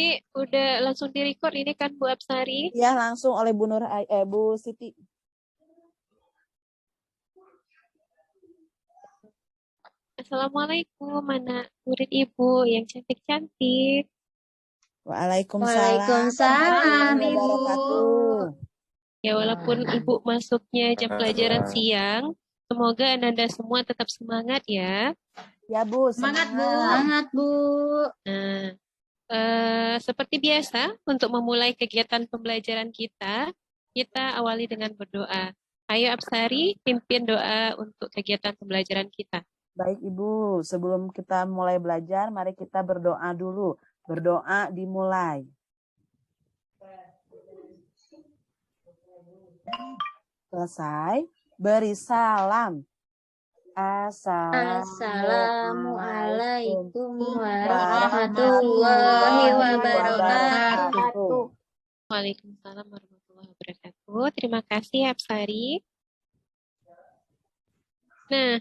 Berarti udah langsung di-record ini kan Bu Absari? Ya, langsung oleh Bu Siti. Assalamualaikum, anak murid Ibu yang cantik-cantik. Waalaikumsalam Waalaikumsalam, warahmatullahi Ibu. wabarakatuh. Ya, walaupun Ibu masuknya jam pelajaran siang, semoga Ananda semua tetap semangat ya. Ya, Bu, Semangat, Bu. semangat. Semangat, Bu. Nah, seperti biasa, untuk memulai kegiatan pembelajaran kita awali dengan berdoa. Ayo Absari, pimpin doa untuk kegiatan pembelajaran kita. Baik, Ibu. Sebelum kita mulai belajar, mari kita berdoa dulu. Berdoa dimulai. Selesai. Beri salam. Assalamualaikum warahmatullahi wabarakatuh. Waalaikumsalam warahmatullahi wabarakatuh. Terima kasih Absari. Nah,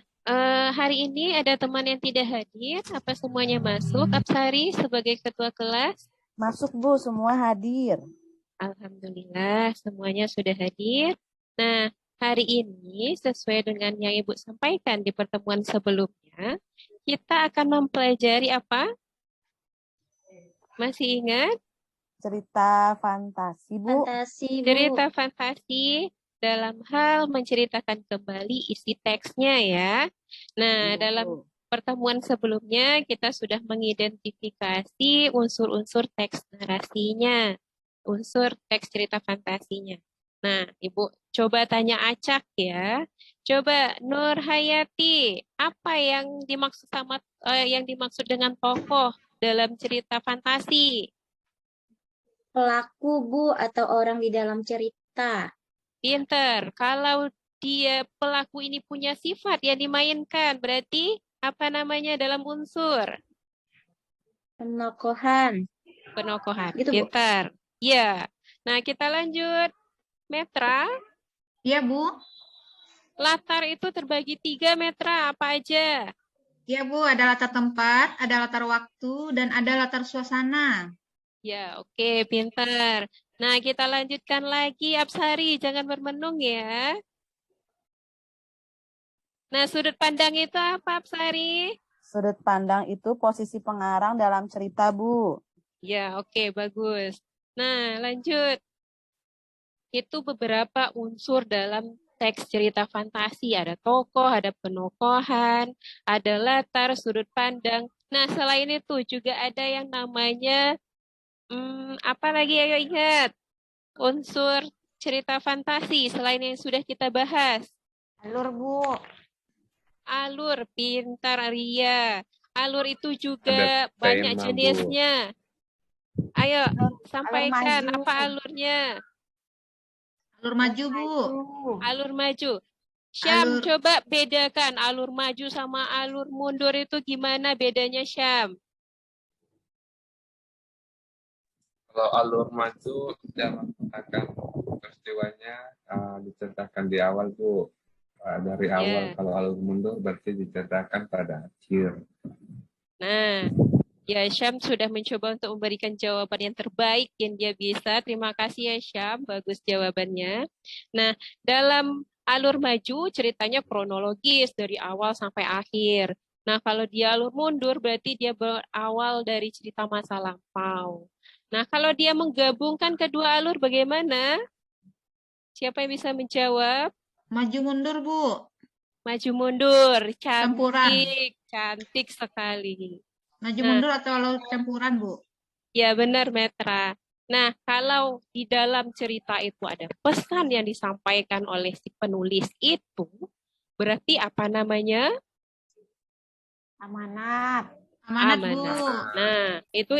hari ini ada teman yang tidak hadir. Apa semuanya masuk? Absari sebagai ketua kelas? Masuk, Bu. Semua hadir. Alhamdulillah, semuanya sudah hadir. Nah, hari ini sesuai dengan yang Ibu sampaikan di pertemuan sebelumnya, kita akan mempelajari apa? Masih ingat? Cerita fantasi, Bu. Fantasi, Bu. Cerita fantasi dalam hal menceritakan kembali isi teksnya ya. Nah, dalam pertemuan sebelumnya kita sudah mengidentifikasi unsur-unsur teks narasinya, unsur teks cerita fantasinya. Nah, Ibu coba tanya acak ya. Coba Nur Hayati, apa yang dimaksud dengan tokoh dalam cerita fantasi? Pelaku, Bu, atau orang di dalam cerita. Pinter. Kalau dia pelaku ini punya sifat yang dimainkan, berarti apa namanya dalam unsur? Penokohan. Penokohan. Gitu, Bu. Pinter. Ya. Nah, kita lanjut. Metra. Iya, Bu. Latar itu terbagi 3, Metra. Apa aja? Iya, Bu. Ada latar tempat, ada latar waktu, dan ada latar suasana. Ya, oke. Pinter. Nah, kita lanjutkan lagi. Absari, jangan bermenung ya. Nah, sudut pandang itu apa, Absari? Sudut pandang itu posisi pengarang dalam cerita, Bu. Ya, oke, bagus. Nah, lanjut. Itu beberapa unsur dalam teks cerita fantasi. Ada tokoh, ada penokohan, ada latar, sudut pandang. Nah, selain itu juga ada yang namanya, apa lagi, ayo ingat. Unsur cerita fantasi selain yang sudah kita bahas. Alur, Bu. Alur, pintar Ria. Alur itu juga banyak jenisnya. Ayo, sampaikan alur apa alurnya. Alur maju, Bu. Alur maju. Syam, coba bedakan alur maju sama alur mundur itu gimana bedanya, Syam? Kalau alur maju dalam akan peristiwanya diceritakan di awal, Bu. Dari awal. Kalau alur mundur berarti diceritakan pada akhir. Nah, ya Syam sudah mencoba untuk memberikan jawaban yang terbaik yang dia bisa. Terima kasih ya Syam, bagus jawabannya. Nah, dalam alur maju ceritanya kronologis dari awal sampai akhir. Nah, kalau dia alur mundur berarti dia berawal dari cerita masa lampau. Nah, kalau dia menggabungkan kedua alur bagaimana? Siapa yang bisa menjawab? Maju mundur, Bu. Maju mundur, Campuran. cantik sekali. Maju mundur atau alur campuran, Bu? Ya benar, Metra. Nah, kalau di dalam cerita itu ada pesan yang disampaikan oleh si penulis itu, berarti apa namanya? Amanat. Amanat, Bu. Nah, itu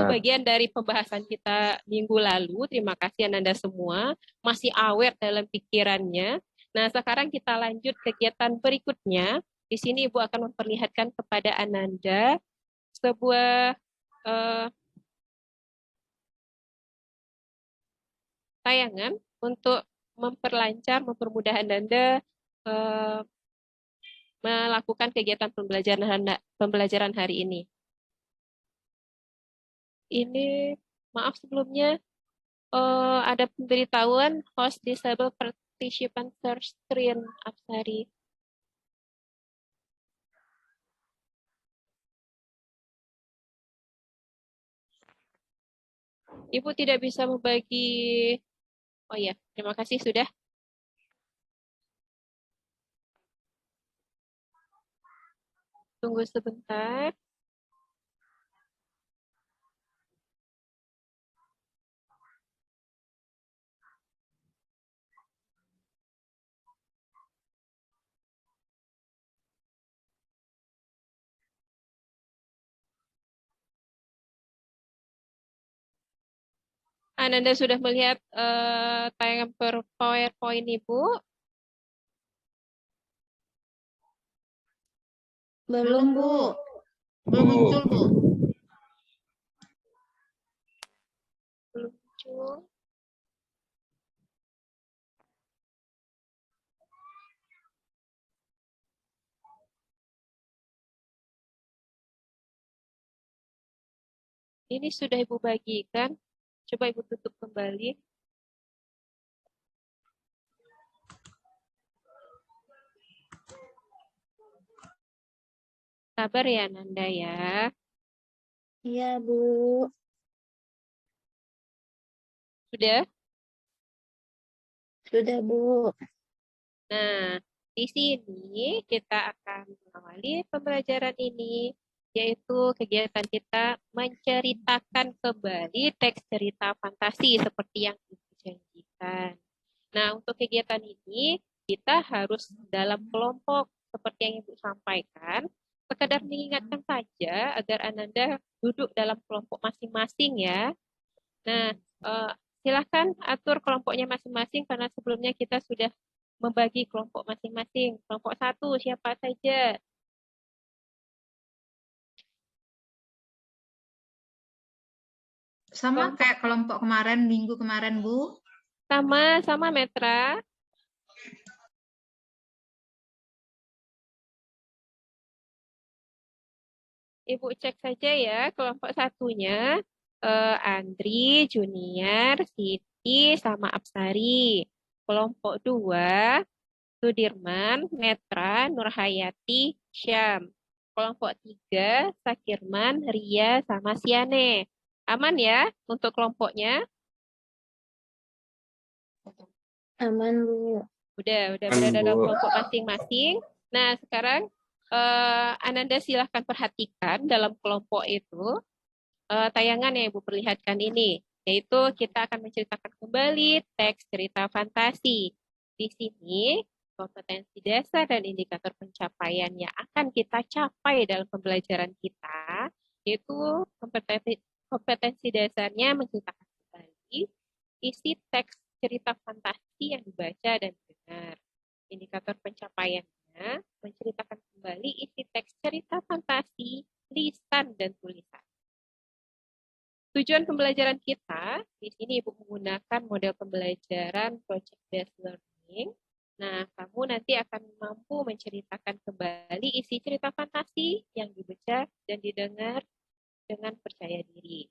bagian dari pembahasan kita minggu lalu. Terima kasih Ananda semua. Masih awet dalam pikirannya. Nah, sekarang kita lanjut kegiatan berikutnya. Di sini Ibu akan memperlihatkan kepada Ananda sebuah tayangan untuk memperlancar, mempermudah Ananda melakukan kegiatan pembelajaran hari ini. ini maaf sebelumnya ada pemberitahuan host disable participant share screen Apsari. Ibu tidak bisa membagi. Oh ya, terima kasih sudah. Tunggu sebentar. Ananda sudah melihat tayangan PowerPoint Ibu? Belum, Bu. Belum muncul, Bu. Belum muncul. Ini sudah Ibu bagikan. Coba Ibu tutup kembali. Sabar ya Nanda ya. Iya, Bu. Sudah? Sudah, Bu. Nah, di sini kita akan mengawali pembelajaran ini, yaitu kegiatan kita menceritakan kembali teks cerita fantasi seperti yang Ibu janjikan. Nah, untuk kegiatan ini kita harus dalam kelompok seperti yang Ibu sampaikan. Sekedar mengingatkan saja agar Ananda duduk dalam kelompok masing-masing ya. Nah, silahkan atur kelompoknya masing-masing karena sebelumnya kita sudah membagi kelompok masing-masing. Kelompok 1 siapa saja? Sama kayak kelompok kemarin, minggu kemarin, Bu. Sama Metra. Ibu cek saja ya kelompok satunya. Andri, Junior, Siti, sama Apsari. Kelompok 2, Sudirman, Metra, Nurhayati, Syam. Kelompok 3, Sakirman, Ria, sama Siane. Aman ya untuk kelompoknya? Aman, Bu. Udah Aman, berada dalam Bu. kelompok masing-masing. Nah, sekarang Ananda silahkan perhatikan dalam kelompok itu tayangan yang Ibu perlihatkan ini, yaitu kita akan menceritakan kembali teks cerita fantasi. Di sini, kompetensi dasar dan indikator pencapaian yang akan kita capai dalam pembelajaran kita, yaitu kompetensi dasarnya menceritakan kembali isi teks cerita fantasi yang dibaca dan didengar. Indikator pencapaiannya menceritakan kembali isi teks cerita fantasi, lisan, dan tulisan. Tujuan pembelajaran kita, di sini Ibu menggunakan model pembelajaran project based learning. Nah, kamu nanti akan mampu menceritakan kembali isi cerita fantasi yang dibaca dan didengar dengan percaya diri.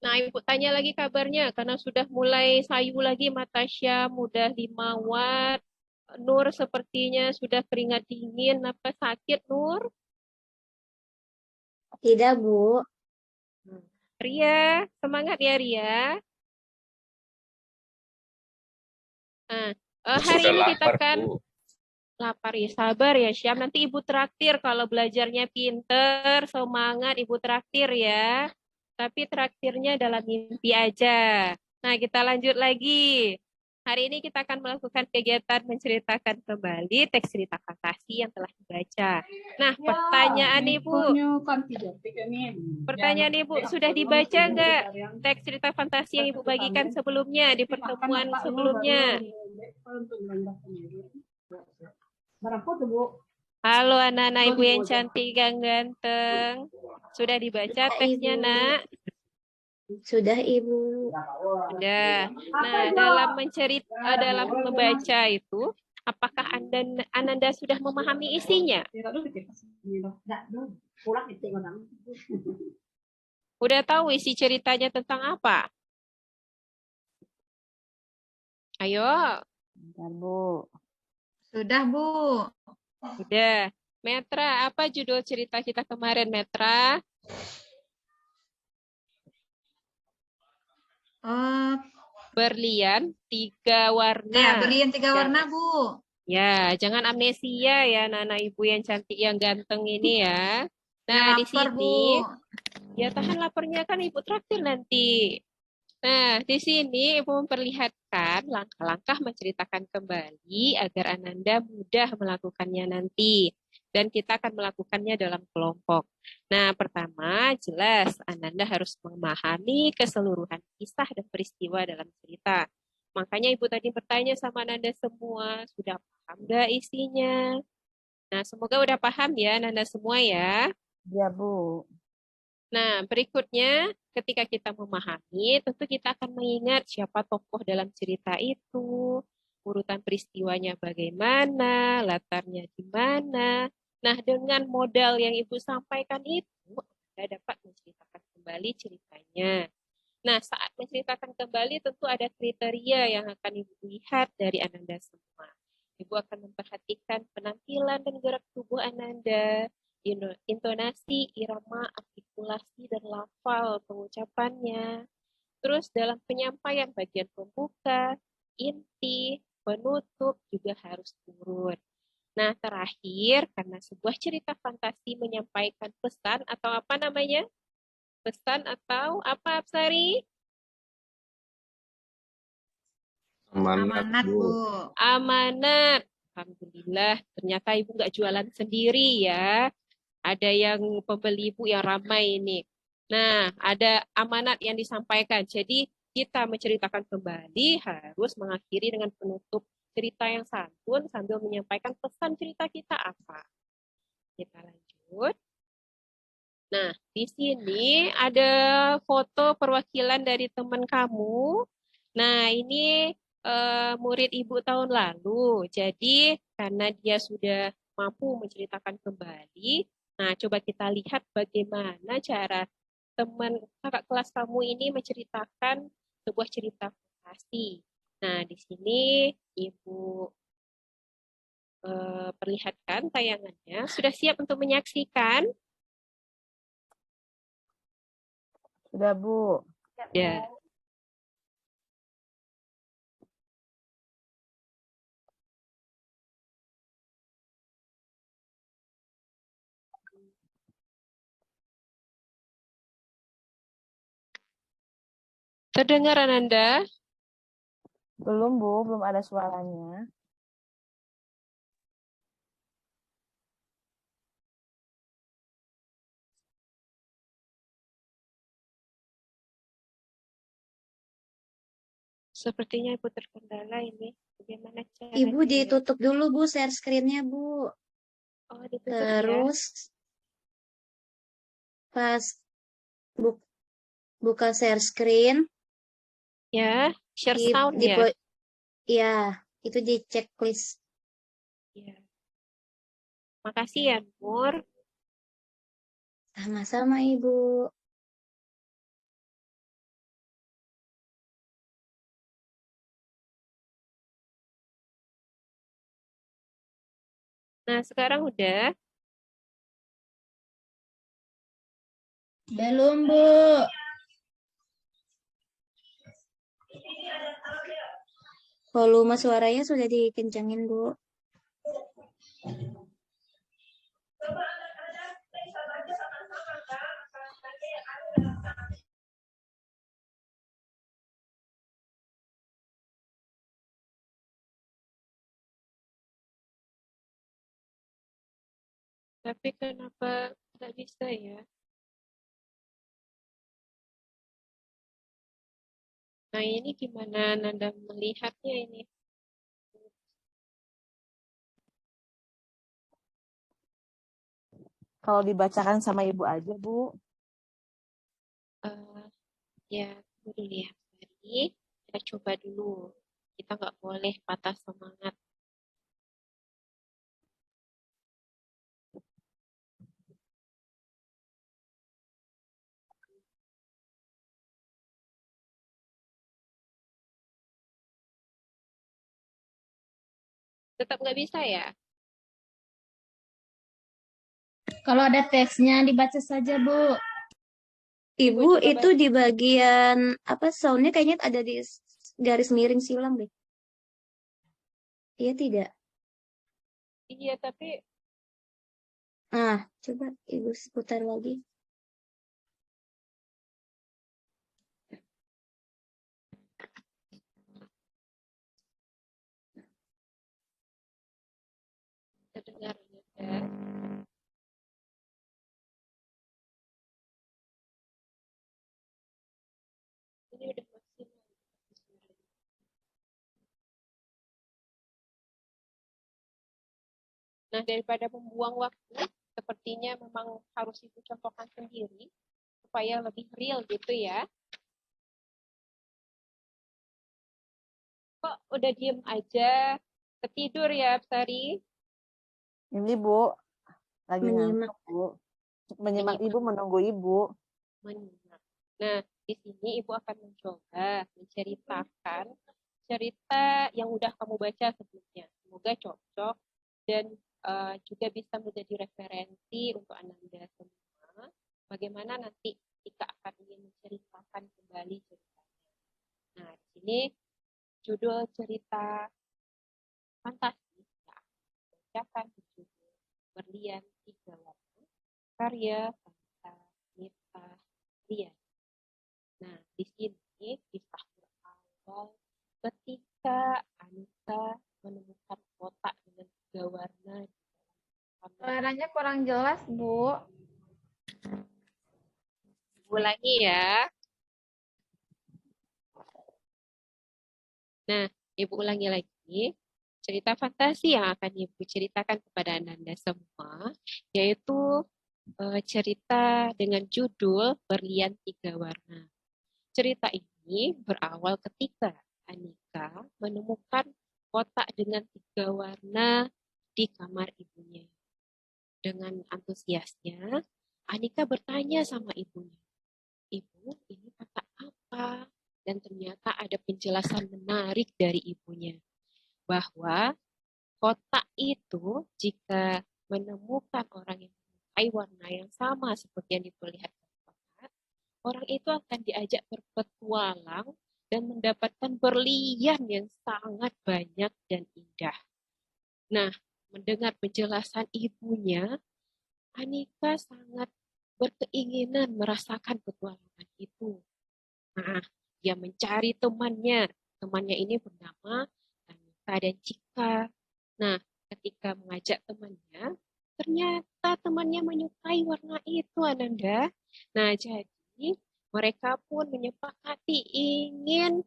Nah, Ibu tanya lagi kabarnya, karena sudah mulai sayu lagi Matasya, mudah 5 watt. Nur sepertinya sudah keringat dingin, apa sakit Nur? Tidak, Bu. Ria, semangat ya Ria. Nah, hari Sudah ini kita lapar, akan Bu. lapar ya, sabar ya Syam. Nanti Ibu traktir kalau belajarnya pinter, semangat Ibu traktir ya. Tapi traktirnya dalam mimpi aja. Nah, kita lanjut lagi. Hari ini kita akan melakukan kegiatan menceritakan kembali teks cerita fantasi yang telah dibaca. Nah, pertanyaan Ibu. Pertanyaan Ibu, sudah dibaca nggak teks cerita fantasi yang Ibu bagikan sebelumnya di pertemuan sebelumnya? Halo anak-anak Ibu yang cantik dan ganteng. Sudah dibaca teksnya, Ibu. Nak? Sudah, Ibu. Sudah. Nah, dalam dalam membaca itu, apakah Ananda sudah memahami isinya? Udah tahu isi ceritanya tentang apa? Ayo, Bentar, Bu. Sudah, Bu. udah. Metra, apa judul cerita kita kemarin, Metra? Oh, Berlian tiga ya, warna. berlian 3 warna, Jangan, Bu. ya, jangan amnesia ya, Nana Ibu yang cantik, yang ganteng ini ya. Ya, Nah, di lapar, Bu. sini, ya tahan laparnya kan Ibu traktir nanti. Nah, di sini Ibu memperlihatkan langkah-langkah menceritakan kembali agar Ananda mudah melakukannya nanti. Dan kita akan melakukannya dalam kelompok. Nah, pertama, jelas Ananda harus memahami keseluruhan kisah dan peristiwa dalam cerita. Makanya Ibu tadi bertanya sama Ananda semua, sudah paham nggak isinya? Nah, semoga udah paham ya Ananda semua ya. Ya, Bu. Nah, berikutnya ketika kita memahami, tentu kita akan mengingat siapa tokoh dalam cerita itu, urutan peristiwanya bagaimana, latarnya di mana. Nah, dengan modal yang Ibu sampaikan itu, Anda dapat menceritakan kembali ceritanya. Nah, saat menceritakan kembali tentu ada kriteria yang akan Ibu lihat dari Ananda semua. Ibu akan memperhatikan penampilan dan gerak tubuh Ananda, intonasi, irama, artikulasi, dan lafal pengucapannya. Terus dalam penyampaian bagian pembuka, inti, penutup juga harus turun. Nah, terakhir, karena sebuah cerita fantasi menyampaikan pesan atau apa namanya? Pesan atau apa, Apsari? Amanat, Amanat, Bu. Bu. Amanat. Alhamdulillah, ternyata Ibu nggak jualan sendiri ya. Ada yang pembeli Ibu yang ramai ini. Nah, ada amanat yang disampaikan. Jadi, kita menceritakan kembali harus mengakhiri dengan penutup cerita yang santun sambil menyampaikan pesan cerita kita apa. Kita lanjut. Nah, di sini ada foto perwakilan dari teman kamu. Nah, ini murid Ibu tahun lalu. Jadi, karena dia sudah mampu menceritakan kembali, nah coba kita lihat bagaimana cara teman kakak kelas kamu ini menceritakan sebuah cerita fantasi. Nah, di sini Ibu perlihatkan tayangannya. Sudah siap untuk menyaksikan? Sudah, Bu. Ya. Terdengar Ananda? Belum, Bu. Belum ada suaranya. Sepertinya Ibu terkendala ini. Bagaimana Ibu caranya ya? ditutup dulu, Bu, share screen-nya, Bu. Oh, ditutup ya. Terus pas bu- buka share screen, Ya, share di, sound di ya. po- ya, itu di checklist. Ya. Makasih ya, Nur. Sama-sama, Ibu. Nah, sekarang udah. Belum, Bu. Volume suaranya sudah dikencangin, Bu. Tapi kenapa nggak bisa ya? Nah, ini gimana Nanda melihatnya ini? Kalau dibacakan sama Ibu aja, Bu. Eh, ya, tunggu dulu ya. Jadi, kita coba dulu. Kita nggak boleh patah semangat. Tetap nggak bisa ya? Kalau ada teksnya dibaca saja, Bu. Ibu, coba itu di bagian apa soundnya kayaknya ada di garis miring silang deh. Iya tidak? Iya, tapi Nah, coba Ibu putar lagi. terdengar ya. Ini udah maksimal. Nah, daripada membuang waktu, sepertinya memang harus Ibu contohkan sendiri supaya lebih real gitu ya. Kok udah diem aja? Ketidur ya, Sari? Ini Bu, lagi Menyimak. ngantuk Bu. Menyimak Ibu, menunggu Ibu. Menyimak. Nah, di sini Ibu akan mencoba menceritakan cerita yang udah kamu baca sebelumnya. Semoga cocok dan juga bisa menjadi referensi untuk Ananda semua. Bagaimana nanti jika akan ingin menceritakan kembali ceritanya. Nah, di sini judul cerita fantasi yang bacakan berjudul Berlian Tiga Warna karya Fanta Nita Rian. Nah, di sini kisah berawal ketika Anita menemukan kotak dengan tiga warna di dalam kamar. Suaranya kurang jelas, Bu. Ulangi ya. Nah, Ibu ulangi lagi. Cerita fantasi yang akan Ibu ceritakan kepada Anda semua, yaitu cerita dengan judul Berlian Tiga Warna. Cerita ini berawal ketika Anika menemukan kotak dengan tiga warna di kamar ibunya. Dengan antusiasnya, Anika bertanya sama ibunya, "Ibu, ini kotak apa?" Dan ternyata ada penjelasan menarik dari ibunya, bahwa kotak itu jika menemukan orang yang menyukai warna yang sama seperti yang diperlihatkan kotak, orang itu akan diajak berpetualang dan mendapatkan berlian yang sangat banyak dan indah. Nah, mendengar penjelasan ibunya, Anika sangat berkeinginan merasakan petualangan itu. Nah, dia mencari temannya. Temannya ini bernama Anika dan Cika. Nah, ketika mengajak temannya, ternyata temannya menyukai warna itu, Ananda. Nah, jadi mereka pun menyepakati ingin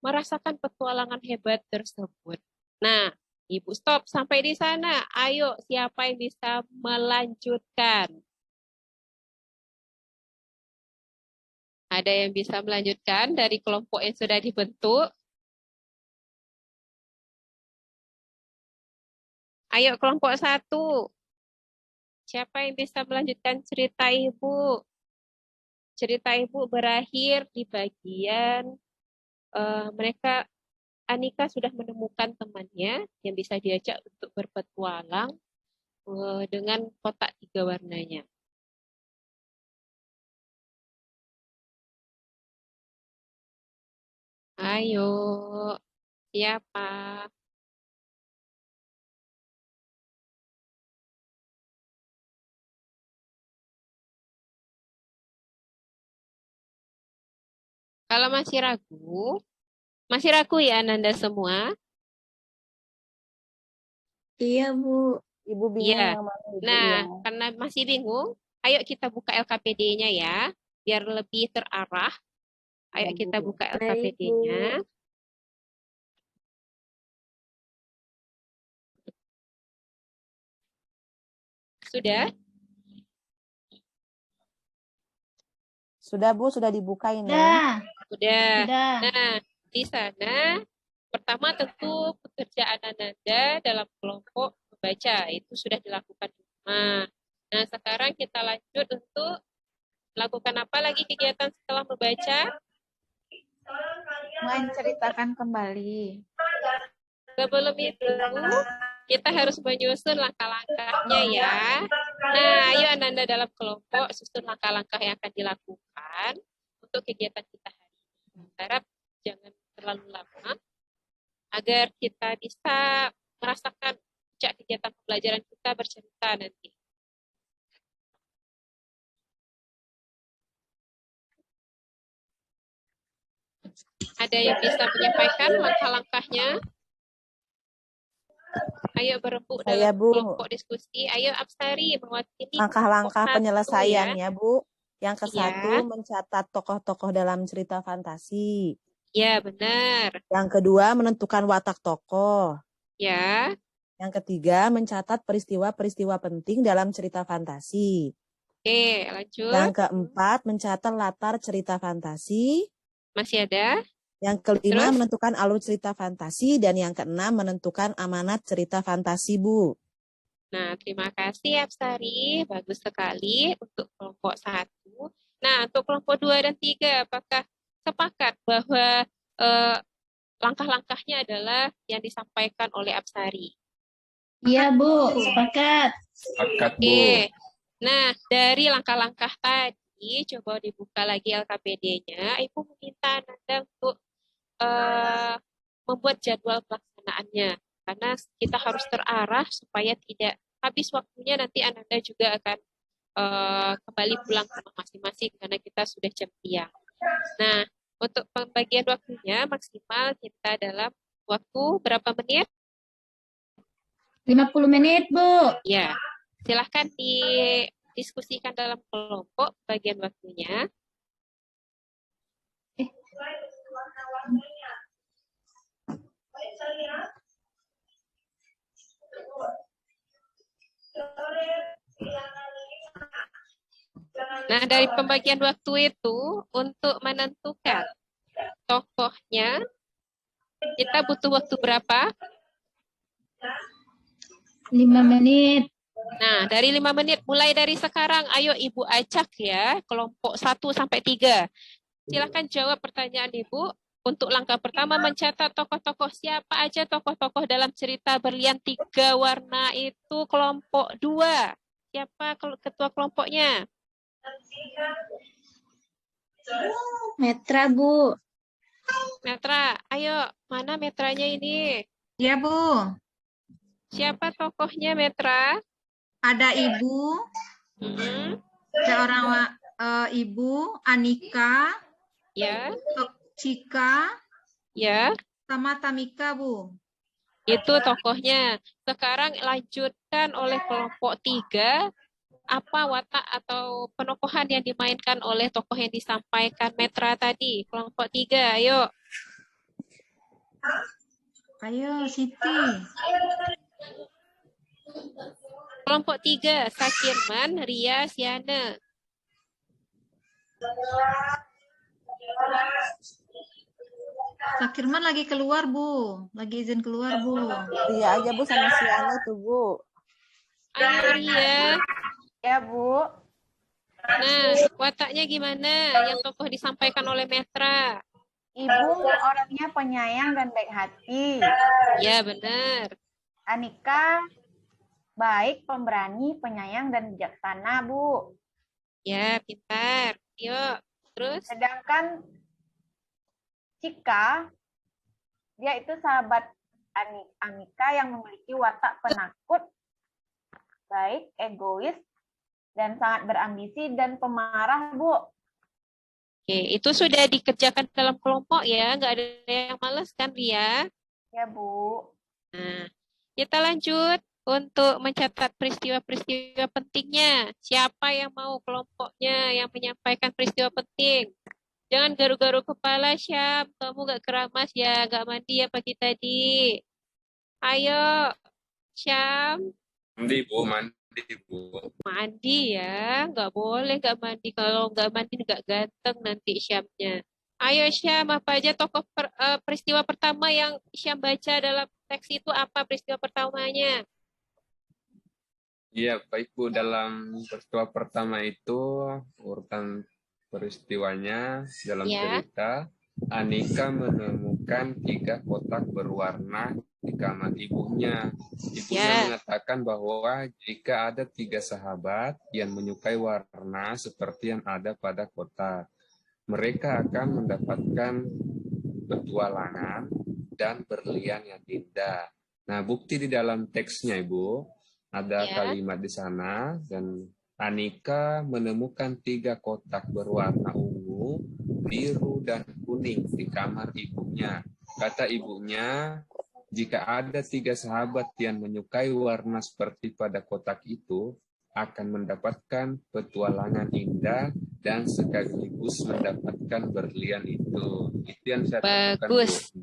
merasakan petualangan hebat tersebut. Nah, Ibu stop sampai di sana. Ayo, siapa yang bisa melanjutkan? Ada yang bisa melanjutkan dari kelompok yang sudah dibentuk? Ayo kelompok 1. Siapa yang bisa melanjutkan cerita Ibu? Cerita Ibu berakhir di bagian mereka Anika sudah menemukan temannya yang bisa diajak untuk berpetualang dengan kotak tiga warnanya. Ayo, siapa? Kalau masih ragu ya Ananda semua? Iya, Bu. Ibu bingung Iya. yang mana Ibu Nah, ya. karena masih bingung, ayo kita buka LKPD-nya ya, biar lebih terarah. Ayo Ya, kita Bu. buka Baik, Bu. LKPD-nya. Sudah? Sudah Bu, sudah dibuka ini. Dah, Sudah. sudah. Nah, di sana pertama tentu pekerjaan Ananda dalam kelompok membaca itu sudah dilakukan di rumah. Nah, sekarang kita lanjut untuk melakukan apa lagi kegiatan setelah membaca? Menceritakan kembali. Sebelum itu, kita harus menyusun langkah-langkahnya ya. Nah, ayo Ananda dalam kelompok susun langkah-langkah yang akan dilakukan untuk kegiatan kita hari ini. Harap jangan terlalu lama agar kita bisa merasakan puncak kegiatan pembelajaran kita bercerita nanti. Ada yang bisa menyampaikan langkah-langkahnya? Ayo berembuk Saya, dalam Bu. kelompok diskusi. Ayo Absari mewakili Langkah-langkah kelompok 1 penyelesaiannya, Bu. Yang ya. ke-1, mencatat tokoh-tokoh dalam cerita fantasi. Ya, benar. Yang kedua, menentukan watak tokoh. Ya. Yang ketiga, mencatat peristiwa-peristiwa penting dalam cerita fantasi. Oke, lanjut. Yang keempat, mencatat latar cerita fantasi. Masih ada? Yang kelima, Terus? menentukan alur cerita fantasi. Dan yang keenam, menentukan amanat cerita fantasi, Bu. Nah, terima kasih Absari. Bagus sekali untuk kelompok 1. Nah, untuk kelompok 2 dan 3, apakah sepakat bahwa langkah-langkahnya adalah yang disampaikan oleh Absari? Iya, Bu. Sepakat. Sepakat, Bu. Oke. Nah, dari langkah-langkah tadi, coba dibuka lagi LKPD-nya. Ibu meminta Anda untuk membuat jadwal pelaksanaannya. Karena kita harus terarah supaya tidak habis waktunya, nanti Anda juga akan kembali pulang ke rumah masing-masing karena kita sudah jam siang. Nah, untuk pembagian waktunya maksimal kita dalam waktu berapa menit? 50 menit, Bu. Ya, silahkan didiskusikan dalam kelompok bagian waktunya. Nah, dari pembagian waktu itu untuk menentukan tokohnya, kita butuh waktu berapa? 5 menit. Nah, dari 5 menit, mulai dari sekarang, ayo Ibu acak ya, kelompok 1 sampai 3. Silakan jawab pertanyaan Ibu. Untuk langkah pertama, mencatat tokoh-tokoh siapa aja tokoh-tokoh dalam cerita Berlian 3 Warna itu kelompok 2. Siapa ketua kelompoknya? Metra, Bu. Metra, ayo, mana metranya ini? Ya, Bu. Siapa tokohnya Metra? Ada Ibu, seorang Ibu, Anika, Ya, Cika, ya, sama Tamika, Bu. itu tokohnya. Sekarang lanjutkan oleh kelompok 3. Apa watak atau penokohan yang dimainkan oleh tokoh yang disampaikan Metra tadi? Kelompok 3, ayo. Ayo, Siti. Kelompok 3, Sakirman, Ria, Siana. Sakirman lagi keluar, Bu. Lagi izin keluar, Bu. Ria aja, Bu, sama Siana tuh, Bu. Ayo Ria. Ya, Bu. Nah, wataknya gimana yang tokoh disampaikan oleh Metra? Ibu orangnya penyayang dan baik hati. Ya, benar. Anika baik, pemberani, penyayang, dan bijaksana, Bu. Ya, pintar. Yuk, terus? Sedangkan Cika, dia itu sahabat Anika yang memiliki watak penakut, baik, egois, dan sangat berambisi dan pemarah, Bu. Oke, itu sudah dikerjakan dalam kelompok ya, nggak ada yang males kan, Ria? Ya, Bu. Nah, kita lanjut untuk mencatat peristiwa-peristiwa pentingnya. Siapa yang mau kelompoknya yang menyampaikan peristiwa penting? Jangan garu-garu kepala, Syam. Kamu nggak keramas ya, nggak mandi ya pagi tadi. Ayo, Syam. Mandi, Bu. Mandi, Bu. Mandi ya, nggak boleh nggak mandi. Kalau nggak mandi nggak ganteng nanti Syamnya. Ayo Syam, apa aja tokoh peristiwa pertama yang Syam baca dalam teks itu, apa peristiwa pertamanya? Iya, baik Bu. Dalam peristiwa pertama itu, urutan peristiwanya dalam Ya. cerita, Anika menemukan 3 kotak berwarna di kamar ibunya. Ibunya Ya. mengatakan bahwa jika ada 3 sahabat yang menyukai warna seperti yang ada pada kotak, mereka akan mendapatkan petualangan dan berlian yang indah. Nah, bukti di dalam teksnya, Ibu, ada Ya. kalimat di sana, dan Anika menemukan 3 kotak berwarna ungu, biru, dan kuning di kamar ibunya. Kata ibunya, jika ada 3 sahabat yang menyukai warna seperti pada kotak itu, akan mendapatkan petualangan indah dan sekaligus mendapatkan berlian itu. Itu yang saya temukan, Bu. Bagus.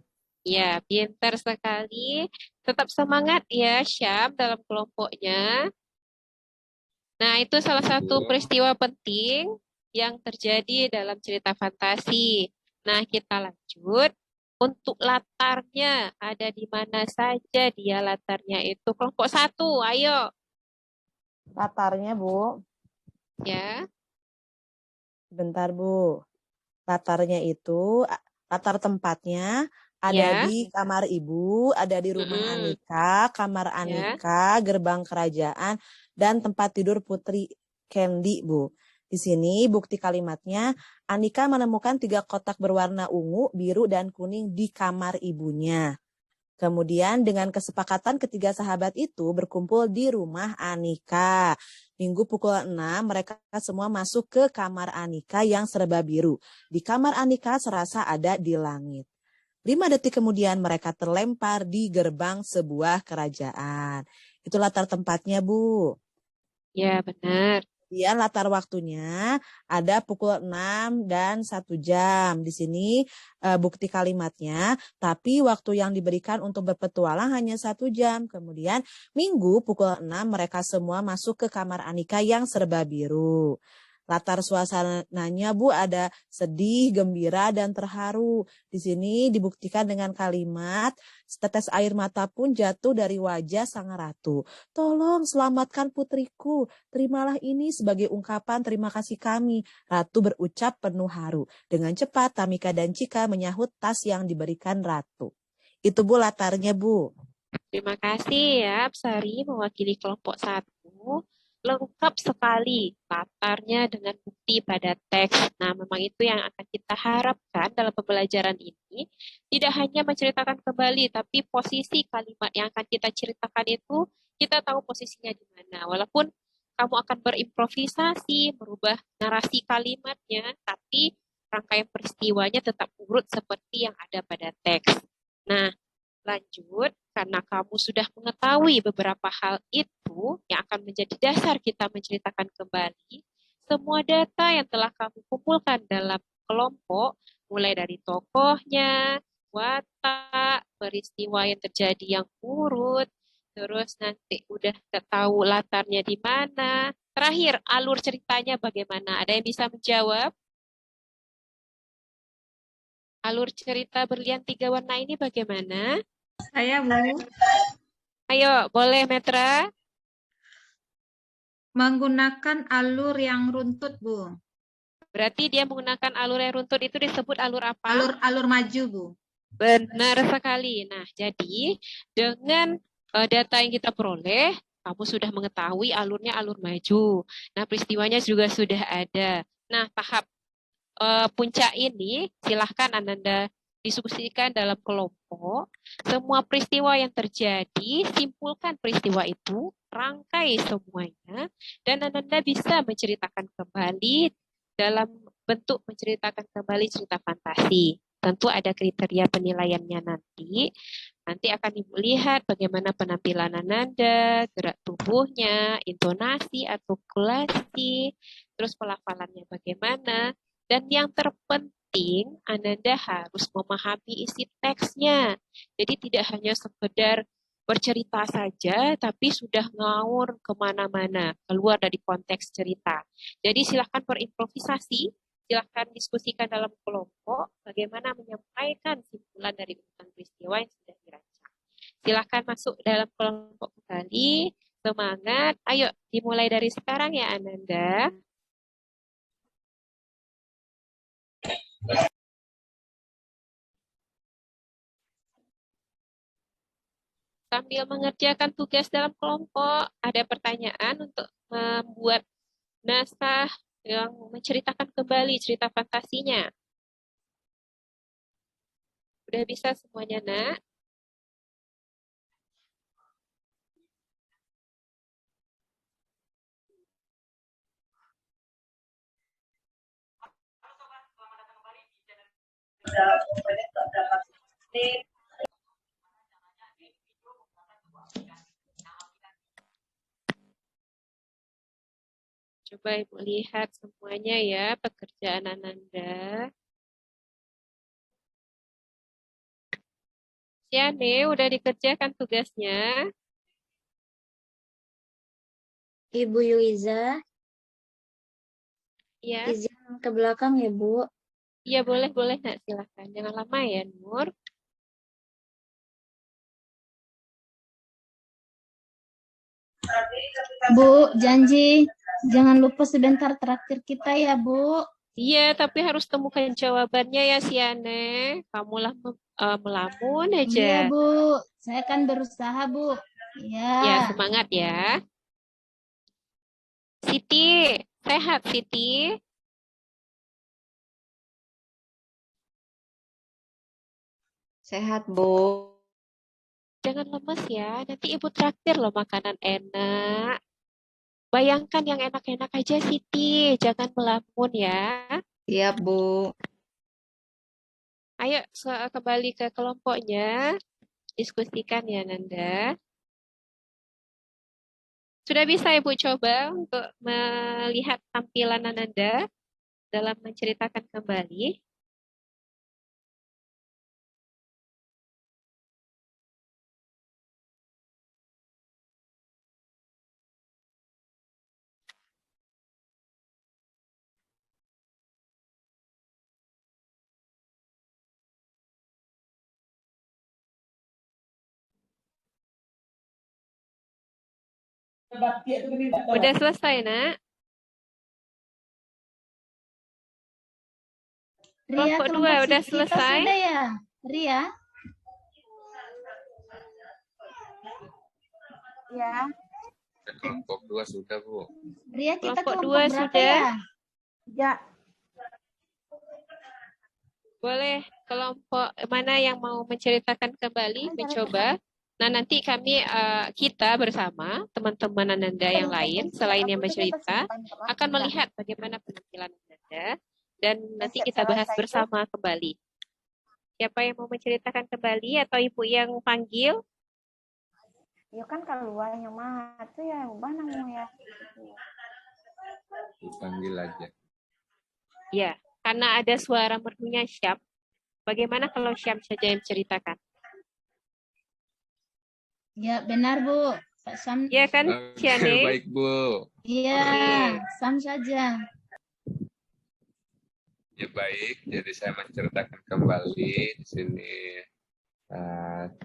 Ya, pintar sekali. Tetap semangat ya, Syam, dalam kelompoknya. Nah, itu salah satu peristiwa penting yang terjadi dalam cerita fantasi. Nah, kita lanjut. Untuk latarnya, ada di mana saja dia latarnya itu? Kelompok 1, ayo. Latarnya, Bu. Ya, Bentar, Bu. Latarnya itu, latar tempatnya ada ya. di kamar ibu, ada di rumah Mm-mm. Anika, kamar Ya. Anika, gerbang kerajaan, dan tempat tidur Putri Candy, Bu. Di sini bukti kalimatnya, Anika menemukan 3 kotak berwarna ungu, biru, dan kuning di kamar ibunya. Kemudian dengan kesepakatan ketiga sahabat itu berkumpul di rumah Anika. Minggu pukul 6 mereka semua masuk ke kamar Anika yang serba biru. Di kamar Anika serasa ada di langit. 5 detik kemudian mereka terlempar di gerbang sebuah kerajaan. Itu latar tempatnya, Bu. Ya, benar. Kemudian latar waktunya ada pukul 6 dan 1 jam. Di sini bukti kalimatnya, tapi waktu yang diberikan untuk berpetualang hanya 1 jam. Kemudian Minggu pukul 6 mereka semua masuk ke kamar Anika yang serba biru. Latar suasananya, Bu, ada sedih, gembira, dan terharu. Di sini dibuktikan dengan kalimat, setetes air mata pun jatuh dari wajah sang ratu. Tolong selamatkan putriku, terimalah ini sebagai ungkapan terima kasih kami. Ratu berucap penuh haru. Dengan cepat Tamika dan Cika menyahut tas yang diberikan ratu. Itu, Bu, latarnya, Bu. Terima kasih ya, Absari mewakili kelompok 1. Lengkap sekali latarnya dengan bukti pada teks. Nah, memang itu yang akan kita harapkan dalam pembelajaran ini. Tidak hanya menceritakan kembali, tapi posisi kalimat yang akan kita ceritakan itu, kita tahu posisinya di mana. Walaupun kamu akan berimprovisasi, merubah narasi kalimatnya, tapi rangkaian peristiwanya tetap urut seperti yang ada pada teks. Nah, lanjut, karena kamu sudah mengetahui beberapa hal itu yang akan menjadi dasar kita menceritakan kembali, semua data yang telah kamu kumpulkan dalam kelompok, mulai dari tokohnya, watak, peristiwa yang terjadi yang urut, terus nanti udah tahu latarnya di mana, terakhir alur ceritanya bagaimana? Ada yang bisa menjawab? Alur cerita berlian 3 warna ini bagaimana? Saya, Bu, Ayo, boleh Metra? menggunakan alur yang runtut, Bu. Berarti dia menggunakan alur yang runtut itu disebut alur apa? Alur maju, Bu. Benar sekali. Nah, jadi dengan data yang kita peroleh, kamu sudah mengetahui alurnya alur maju. Nah, peristiwanya juga sudah ada. Nah, tahap puncak ini silahkan Ananda diskusikan dalam kelompok. Semua peristiwa yang terjadi, simpulkan peristiwa itu, rangkai semuanya, dan Ananda bisa menceritakan kembali dalam bentuk menceritakan kembali cerita fantasi. Tentu ada kriteria penilaiannya nanti. Nanti akan Ibu lihat bagaimana penampilan Ananda, gerak tubuhnya, intonasi, artikulasi, terus pelafalannya bagaimana. Dan yang terpenting, Ananda harus memahami isi teksnya. Jadi tidak hanya sekedar bercerita saja, tapi sudah ngawur kemana-mana, keluar dari konteks cerita. Jadi silahkan berimprovisasi, silahkan diskusikan dalam kelompok, bagaimana menyampaikan simpulan dari urutan peristiwa yang sudah dirancang. Silahkan masuk dalam kelompok kembali, semangat. Ayo dimulai dari sekarang ya Ananda. Sambil mengerjakan tugas dalam kelompok, ada pertanyaan untuk membuat naskah yang menceritakan kembali cerita fantasinya. Udah bisa semuanya, Nak? Coba Ibu lihat semuanya ya, pekerjaan Ananda. Siane, udah dikerjakan tugasnya? Ibu Yuiza, Ya, izin ke belakang ya, Bu. iya boleh Nak, silakan. Jangan lama ya, Nur. Bu, janji jangan lupa sebentar traktir kita ya, Bu. Iya, tapi harus temukan jawabannya ya, Siane. Kamulah melamun aja. Iya, Bu. Saya akan berusaha, Bu. Iya. Ya, semangat ya. Siti, sehat Siti? Sehat, Bu. Jangan lemes ya, nanti Ibu traktir loh makanan enak. Bayangkan yang enak-enak aja Siti, jangan melamun ya. Siap, Bu. Ayo kembali ke kelompoknya, diskusikan ya Nanda. Sudah bisa Ibu coba untuk melihat tampilan Ananda dalam menceritakan kembali? Udah selesai, Nak? Ria, Kelompok 2 kelompok udah kita selesai? sudah ya, Ria? Ya. Kelompok 2 sudah, Bu. Ria, kita Kelompok kelompok 2 berapa sudah? ya? Ya. Boleh kelompok mana yang mau menceritakan kembali, mencoba. Nah, nanti kita bersama teman-teman Ananda yang lain, selain yang bercerita, akan melihat bagaimana penampilan Ananda, dan nanti kita bahas bersama kembali. Siapa yang mau menceritakan kembali atau Ibu yang panggil? Ya kan keluar yang mah tuh ya, ubah namanya ya. Panggil aja. Ya, karena ada suara merdunya Syam. Bagaimana kalau Syam saja yang menceritakan? Ya, benar, Bu. Pak Sam. Ya kan, Syane? Baik, Bu. Iya, Sam saja. Ya baik, jadi saya menceritakan kembali di sini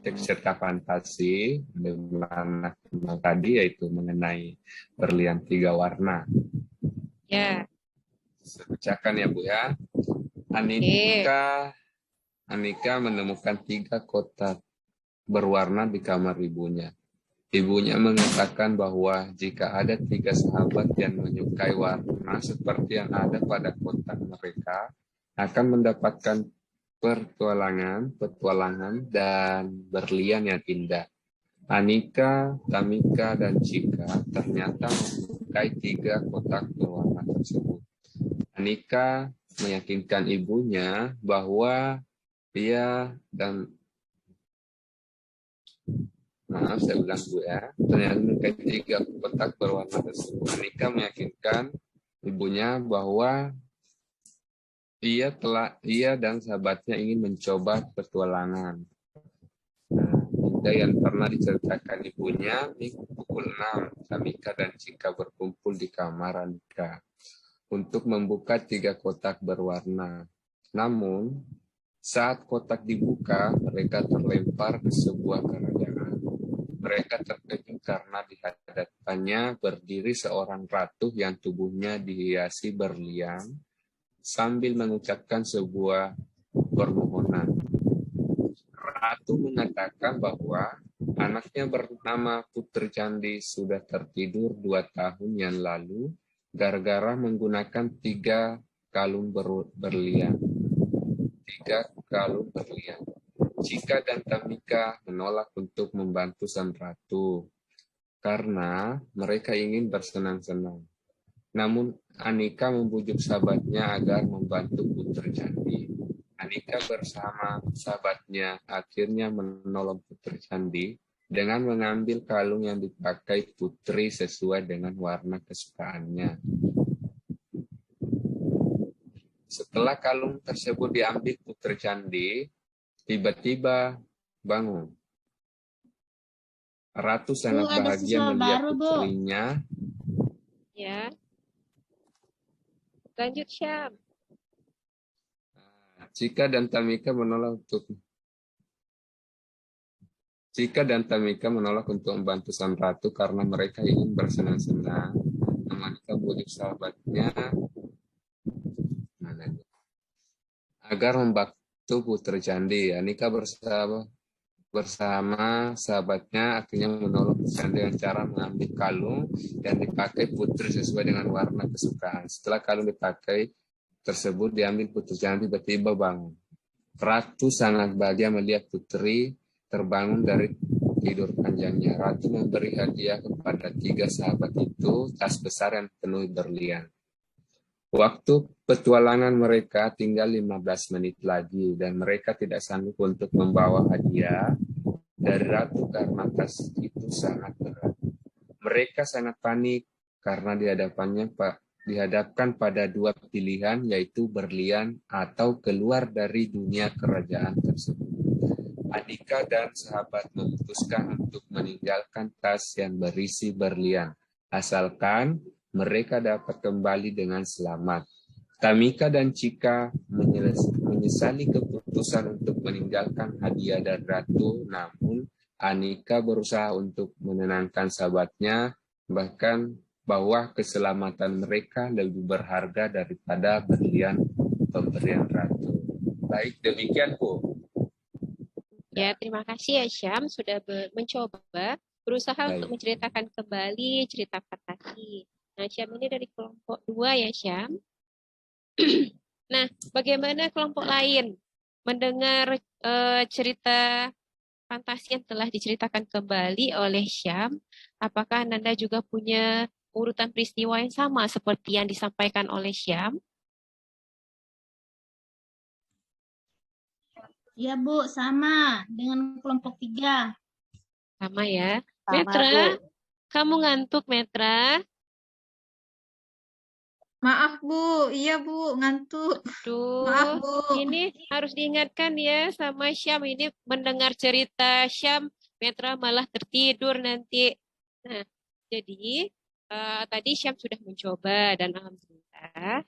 teks cerita fantasi dengan tadi, yaitu mengenai berlian 3 warna. Ya. Saya bacakan ya Bu ya. Anika menemukan 3 kotak berwarna di kamar ibunya. Ibunya mengatakan bahwa jika ada 3 sahabat yang menyukai warna seperti yang ada pada kotak mereka, akan mendapatkan petualangan dan berlian yang indah. Anika, Tamika, dan Cika ternyata menyukai 3 kotak berwarna tersebut. Anika meyakinkan ibunya bahwa dia dan saya ulang Bu ya. Ternyata 3 kotak berwarna tersebut. Anika meyakinkan ibunya bahwa ia dan sahabatnya ingin mencoba petualangan. Yang pernah diceritakan ibunya, pukul 6, Tamika dan Cika berkumpul di kamar Anika untuk membuka 3 kotak berwarna. Namun, saat kotak dibuka, mereka terlempar ke sebuah kerajaan. Mereka terkejut karena di hadapannya berdiri seorang ratu yang tubuhnya dihiasi berlian sambil mengucapkan sebuah permohonan. Ratu mengatakan bahwa Anaknya bernama Putri Candi sudah tertidur 2 tahun yang lalu gara-gara menggunakan 3 kalung berlian. 3 kalung berlian. Cika dan Tamika menolak untuk membantu Sang Ratu karena mereka ingin bersenang-senang. Namun Anika membujuk sahabatnya agar membantu Putri Candi. Anika bersama sahabatnya akhirnya menolong Putri Candi dengan mengambil kalung yang dipakai Putri sesuai dengan warna kesukaannya. Setelah kalung tersebut diambil Putri Candi, tiba-tiba bangun. Ratu sangat ada bahagia siswa melihat baru, Bu. putrinya. Ya. Lanjut, Syam. Cika dan Tamika menolak untuk membantu Sang Ratu karena mereka ingin bersenang-senang. Anika bujuk sahabatnya agar membantu Putri Candi. Anika bersama sahabatnya akhirnya menolong Putri Candi dengan cara mengambil kalung yang dipakai Putri sesuai dengan warna kesukaan. Setelah kalung dipakai tersebut diambil, Putri Candi tiba-tiba bangun. Ratu sangat bahagia melihat Putri terbangun dari tidur panjangnya. Ratu memberi hadiah kepada 3 sahabat itu tas besar yang penuh berlian. Waktu petualangan mereka tinggal 15 menit lagi dan mereka tidak sanggup untuk membawa hadiah dari Ratu karena tas itu sangat berat. Mereka sangat panik karena dihadapkan pada 2 pilihan, yaitu berlian atau keluar dari dunia kerajaan tersebut. Anika dan sahabat memutuskan untuk meninggalkan tas yang berisi berlian, asalkan mereka dapat kembali dengan selamat. Tamika dan Cika menyesali keputusan untuk meninggalkan hadiah dari Ratu, namun Anika berusaha untuk menenangkan sahabatnya, bahkan bahwa keselamatan mereka lebih berharga daripada berlian pemberian Ratu. Baik, demikian Bu. Ya, terima kasih ya Syam sudah mencoba berusaha Baik. untuk menceritakan kembali cerita fantasi. Nah, Syam ini dari kelompok 2 ya Syam. Nah, bagaimana kelompok lain mendengar cerita fantasi yang telah diceritakan kembali oleh Syam? Apakah Nanda juga punya urutan peristiwa yang sama seperti yang disampaikan oleh Syam? Ya, Bu, sama dengan kelompok 3. Sama ya. Sama, Metra, Bu. kamu ngantuk Metra? Maaf Bu, iya Bu, ngantuk. Maaf Duh, Bu. ini harus diingatkan ya sama Syam. Ini mendengar cerita Syam, Metra malah tertidur nanti. Nah, jadi tadi Syam sudah mencoba dan alhamdulillah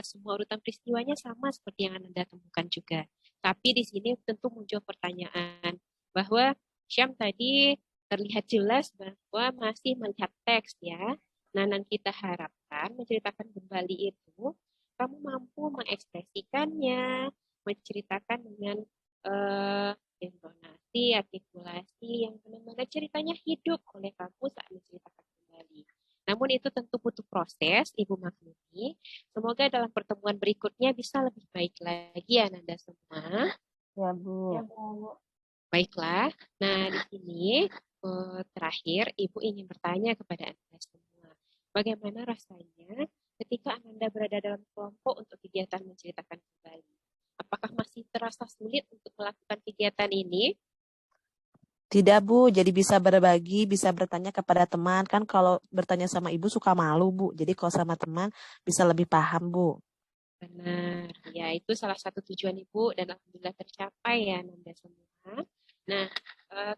semua urutan peristiwanya sama seperti yang Anda temukan juga. Tapi di sini tentu muncul pertanyaan bahwa Syam tadi terlihat jelas bahwa masih melihat teks ya. Nah, yang kita harapkan menceritakan kembali itu kamu mampu mengekspresikannya, menceritakan dengan intonasi, artikulasi yang benar-benar ceritanya hidup oleh kamu saat menceritakan kembali. Namun itu tentu butuh proses, Ibu maklumi. Semoga dalam pertemuan berikutnya bisa lebih baik lagi ya Nanda semua. Ya, Bu. Ya, Bu. Baiklah. Nah, di sini terakhir Ibu ingin bertanya kepada Anda semua. Bagaimana rasanya ketika Ananda berada dalam kelompok untuk kegiatan menceritakan kembali? Apakah masih terasa sulit untuk melakukan kegiatan ini? Tidak, Bu. Jadi bisa berbagi, bisa bertanya kepada teman. Kan kalau bertanya sama Ibu suka malu, Bu. Jadi kalau sama teman bisa lebih paham, Bu. Benar. Ya, itu salah satu tujuan Ibu dan alhamdulillah tercapai ya Ananda semua. Nah,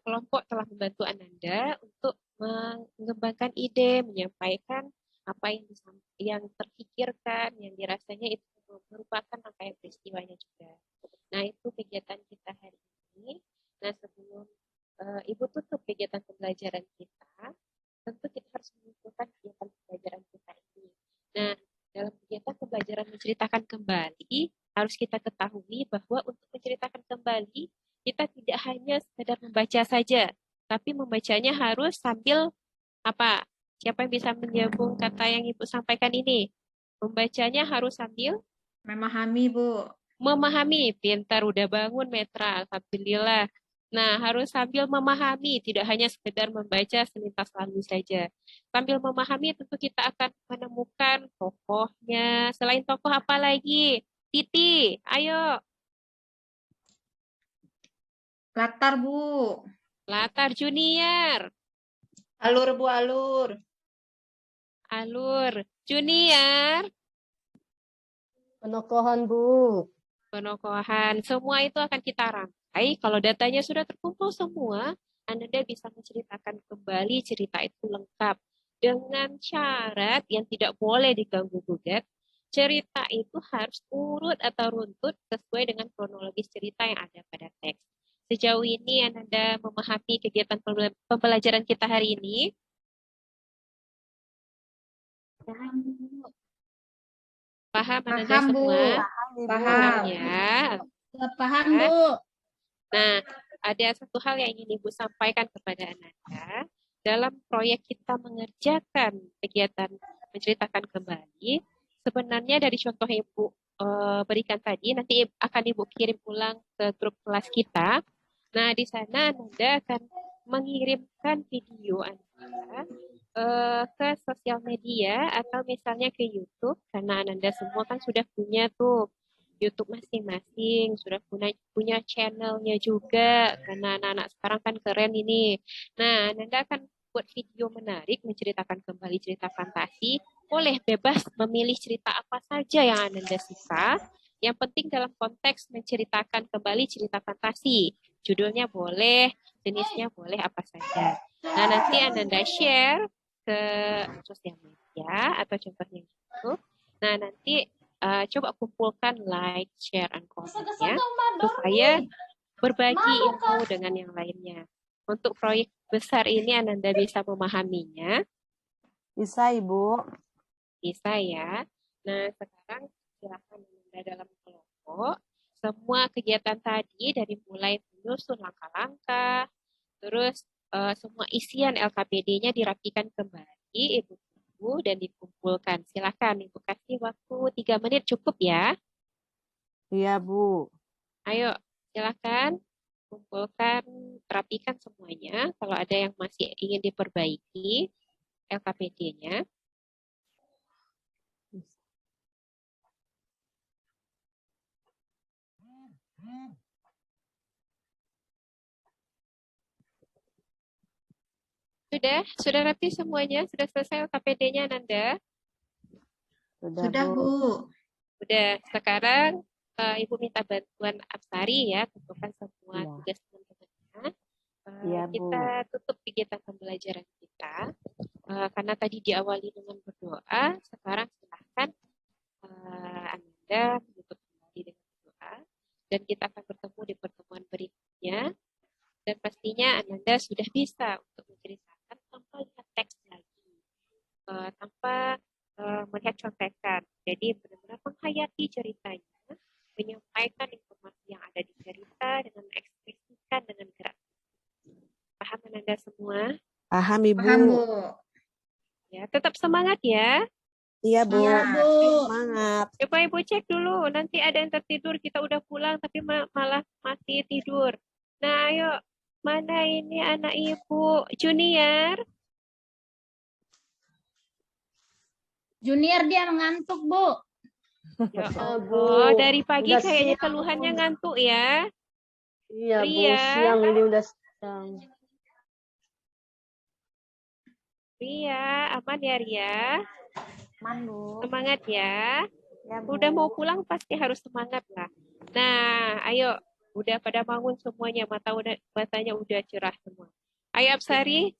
kelompok telah membantu Ananda untuk mengembangkan ide, menyampaikan apa yang terpikirkan, yang dirasanya itu merupakan rangkaian peristiwanya juga. Nah, itu kegiatan kita hari ini. Nah, sebelum Ibu tutup kegiatan pembelajaran kita, tentu kita harus mengumpulkan kegiatan pembelajaran kita ini. Nah, dalam kegiatan pembelajaran menceritakan kembali, harus kita ketahui bahwa untuk menceritakan kembali, kita tidak hanya sekedar membaca saja, Tapi membacanya harus sambil apa? Siapa yang bisa menyambung kata yang Ibu sampaikan ini? Membacanya harus sambil Memahami, Bu. memahami. Pintar, udah bangun Metra. Alhamdulillah. Nah, harus sambil memahami, tidak hanya sekedar membaca selintas lalu saja. Sambil memahami tentu kita akan menemukan tokohnya. Selain tokoh apa lagi? Titi, ayo. Latar, Bu. Latar junior. Alur, Bu, alur. Alur. Junior. Penokohan, Bu. Penokohan. Semua itu akan kita rangkai. Kalau datanya sudah terkumpul semua, Anda bisa menceritakan kembali cerita itu lengkap. Dengan syarat yang tidak boleh diganggu-gugat, cerita itu harus urut atau runtut sesuai dengan kronologis cerita yang ada pada teks. Sejauh ini Anda memahami kegiatan pembelajaran kita hari ini? Paham Anda Paham, Bu. semua? Paham. Ya. Paham, Bu. Nah, ada satu hal yang ingin Ibu sampaikan kepada Ananda. Dalam proyek kita mengerjakan kegiatan menceritakan kembali, sebenarnya dari contoh yang Ibu berikan tadi, nanti akan Ibu kirim ulang ke grup kelas kita. Nah, di sana Ananda akan mengirimkan video Anda ke sosial media atau misalnya ke YouTube, karena Ananda semua kan sudah punya tuh YouTube masing-masing, sudah punya channelnya juga, karena anak-anak sekarang kan keren ini. Nah, Ananda akan buat video menarik, menceritakan kembali cerita fantasi. Boleh bebas memilih cerita apa saja yang Ananda suka. Yang penting dalam konteks menceritakan kembali cerita fantasi. Judulnya boleh, jenisnya boleh apa saja. Nah, nanti Ananda share ke sosial media atau contohnya YouTube. Nah, nanti coba kumpulkan like, share, and comment-nya supaya berbagi ilmu dengan yang lainnya. Untuk proyek besar ini Ananda bisa memahaminya. Bisa, Ibu. Bisa ya. Nah, sekarang silakan Ananda dalam kelompok. Semua kegiatan tadi dari mulai menyusun langkah-langkah, terus semua isian LKPD-nya dirapikan kembali, Ibu dan dikumpulkan. Silakan Ibu kasih waktu 3 menit cukup ya. Iya, Bu. Ayo, silakan kumpulkan, rapikan semuanya. Kalau ada yang masih ingin diperbaiki LKPD-nya. Sudah rapi semuanya? Sudah selesai LKPD-nya Nanda? Sudah, Bu. Udah, sekarang Ibu minta bantuan Apsari ya, tentukan semua tugas teman-temannya. Kita tutup kegiatan pembelajaran kita. Karena tadi diawali dengan berdoa, sekarang silahkan Anda menutup kembali dengan doa. Dan kita akan bertemu di pertemuan berikutnya. Dan pastinya Ananda sudah bisa untuk menceritakan tanpa lihat teks lagi. Tanpa melihat contekan. Jadi benar-benar menghayati ceritanya, menyampaikan informasi yang ada di cerita dengan mengekspresikan dengan gerak. Paham Ananda semua? Paham, Ibu. Paham, Bu. Ya, tetap semangat ya. Iya, Bu. Iya, Bu. Semangat. Coba Ibu cek dulu, nanti ada yang tertidur, kita udah pulang tapi malah masih tidur. Nah, ayo, mana ini anak Ibu? Junior? Junior dia mengantuk, Bu. Ya Allah, dari pagi Udah kayaknya siang, keluhannya ngantuk ya. Iya, Bu. Ria? Siang ini udah siang. Ria, aman ya Ria? Aman, Bu. Semangat ya. Ya, Bu. Udah mau pulang pasti harus semangat lah. Nah, ayo. Udah pada bangun semuanya, matanya udah cerah semua. Ayo Apsari,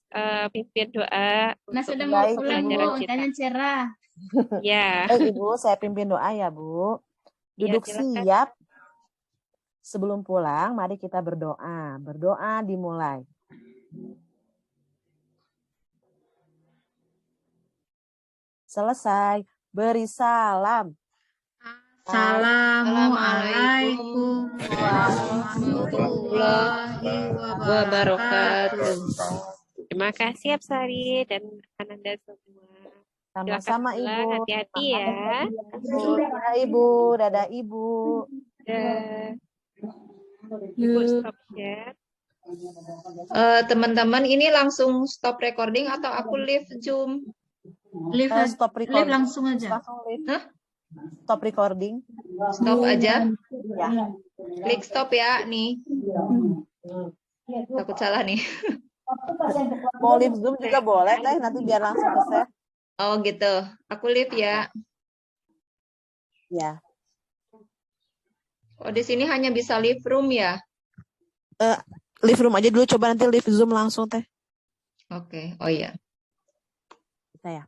pimpin doa. Nah, untuk sudah mau Baik, pulang, pembelajaran Bu. kita. Matanya cerah. Ya, Ibu, saya pimpin doa ya, Bu. Ya, Duduk silakan. siap. Sebelum pulang, mari kita berdoa. Berdoa dimulai. Selesai. Beri salam. Assalamualaikum warahmatullahi warahmatullahi wabarakatuh. Terima kasih Absari dan Ananda semua. Sama-sama Silakan pulang, Ibu. hati-hati Terima ya. kasih, Ibu. Dadah Ibu. Dadah Ibu. Dah. Ibu stop share. Teman-teman, ini langsung stop recording atau aku leave Zoom? Live, Stop live recording. langsung aja. Langsung leave. Hah? Stop recording. Stop aja. Ya. Klik stop ya, nih. Takut salah nih. Mau leave Zoom juga boleh teh, nanti biar langsung ke save. Oh gitu. Aku leave ya. Ya. Oh, di sini hanya bisa leave room ya? Leave room aja dulu, coba nanti leave Zoom langsung teh. Oke. Oh iya. Bisa ya.